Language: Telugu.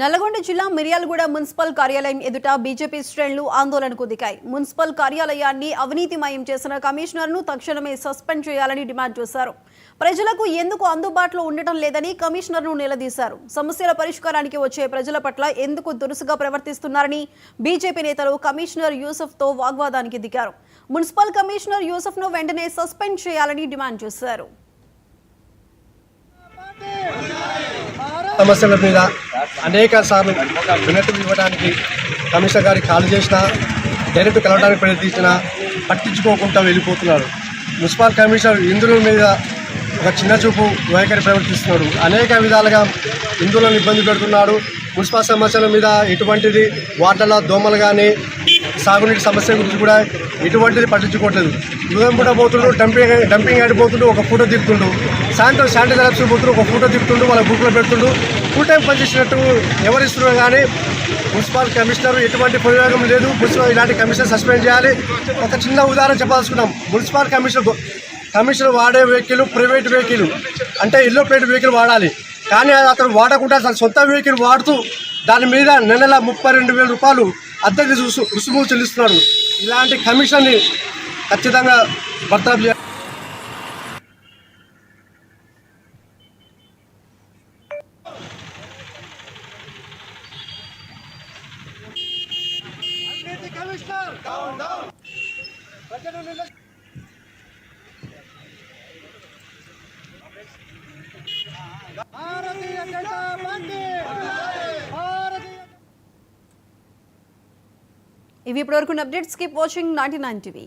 నల్లగొండ జిల్లా మిర్యాలగూడ మున్సిపల్ కార్యాలయం ఎదుట బీజేపీ శ్రేణులు ఆందోళనకు దిగాయి. మున్సిపల్ కార్యాలయాన్ని అవినీతిమయం చేసిన కమిషనర్ను తక్షణమే సస్పెండ్ చేయాలని డిమాండ్ చేశారు. ప్రజలకు ఎందుకు అందుబాటులో ఉండటం లేదని కమిషనర్ను నిలదీశారు. సమస్యల పరిష్కారానికి వచ్చే ప్రజల పట్ల ఎందుకు దురుసుగా ప్రవర్తిస్తున్నారని బీజేపీ నేతలు కమిషనర్ యూసఫ్తో వాగ్వాదానికి దిగారు. మున్సిపల్ కమిషనర్ యూసఫ్ను వెంటనే సస్పెండ్ చేయాలని డిమాండ్ చేశారు. సమస్యల మీద అనేక సార్లు వినతులు ఇవ్వడానికి కమిషనర్ గారికి కాల్ చేసినా, డైరెక్ట్ కలవడానికి ప్రయత్నించినా పట్టించుకోకుండా వెళ్ళిపోతున్నాడు. మున్సిపల్ కమిషనర్ ఇందుల మీద ఒక చిన్న చూపు వైఖరి ప్రవర్తిస్తున్నాడు. అనేక విధాలుగా హిందువులను ఇబ్బంది పెడుతున్నాడు. మున్సిపల్ సమస్యల మీద ఎటువంటిది వాటర్ల దోమలు కానీ సాగునీటి సమస్య గురించి కూడా ఎటువంటిది పట్టించుకోవట్లేదు. ఉదయం పూట పోతుండు, డంపింగ్ ఆడిపోతుండు, ఒక ఫోటో దిగుతుండు. సాయంత్రం శానిటైజర్ ఆఫీస్కి పోతుండు, ఒక ఫోటో దిగుతుండు, వాళ్ళ గ్రూప్లో పెడుతుండు. ఫుల్ టైం పనిచేసినట్టు ఎవరిస్తున్నారు కానీ మున్సిపల్ కమిషనర్ ఎటువంటి ప్రయోగం లేదు. మున్సిపల్ ఇలాంటి కమిషనర్ సస్పెండ్ చేయాలి. ఒక చిన్న ఉదాహరణ చెప్పాల్సుకున్నాం. మున్సిపల్ కమిషనర్ వాడే వెహికల్ ప్రైవేట్ వెహికల్ అంటే ఎల్లో ప్లేట్ వెహికల్ వాడాలి. కానీ అతను వాడకుండా తన సొంత వెహికల్ వాడుతూ దాని మీద నెల 32,000 రూపాయలు అద్దెకి రుసుము చెల్లిస్తున్నాడు. ఇలాంటి కమిషన్ని ఖచ్చితంగా బర్తరఫ్ చేయాలి. ఇవి ఇప్పటివరకు అప్డేట్స్. Keep watching 99 TV.